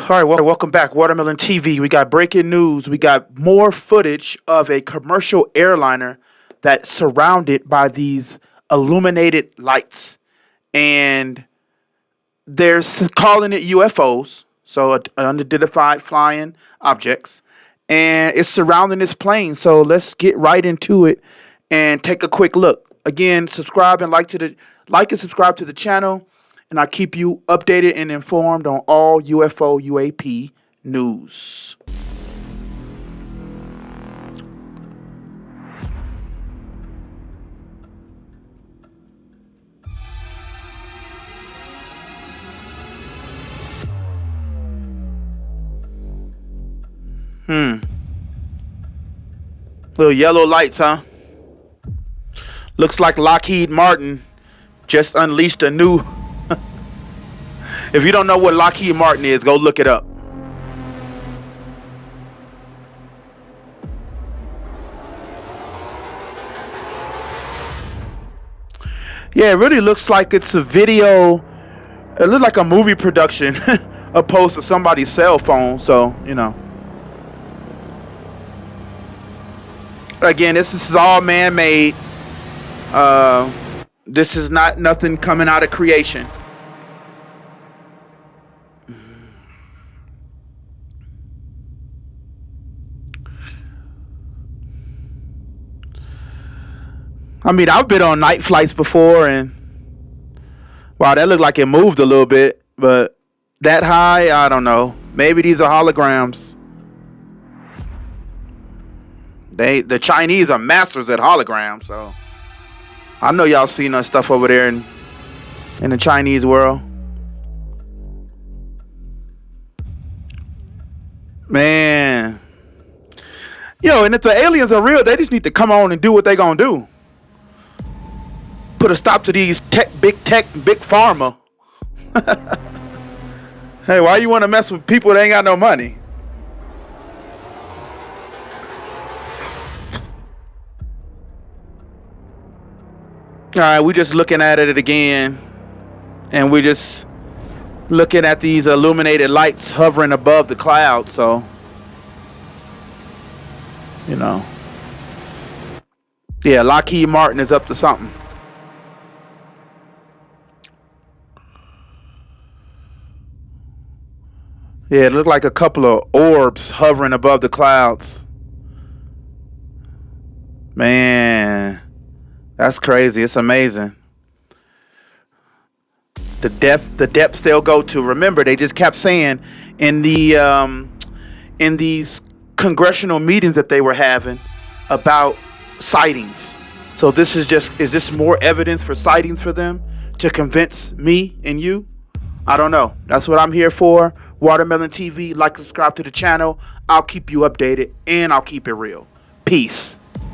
All right, well, welcome back, Watermelon TV. We got breaking news. We got more footage of a commercial airliner that's surrounded by these illuminated lights, and they're calling it UFOs, so unidentified flying objects, and it's surrounding this plane. So let's get right into it and take a quick look. Again, subscribe and like and subscribe to the channel, and I'll keep you updated and informed on all UFO UAP news. Little yellow lights, huh? Looks like Lockheed Martin just unleashed a new... If you don't know what Lockheed Martin is, go look it up. Yeah, it really looks like it's a video. It looks like a movie production opposed to somebody's cell phone. So, you know. Again, this is all man-made. This is not nothing coming out of creation. I mean, I've been on night flights before, and wow, that looked like it moved a little bit, but that high, I don't know. Maybe these are holograms. The Chinese are masters at holograms, so I know y'all seen that stuff over there in the Chinese world. Man. Yo, and if the aliens are real, they just need to come on and do what they gonna do. Put a stop to these big pharma. Hey, why you want to mess with people that ain't got no money? All right, we just looking at it again, and we just looking at these illuminated lights hovering above the clouds. So, you know, yeah, Lockheed Martin is up to something. Yeah, it looked like a couple of orbs hovering above the clouds. Man, that's crazy. It's amazing. The depths they'll go to. Remember, they just kept saying in these congressional meetings that they were having about sightings. So is this more evidence for sightings for them to convince me and you? I don't know. That's what I'm here for. Watermelon TV. Like and subscribe to the channel. I'll keep you updated, and I'll keep it real. Peace.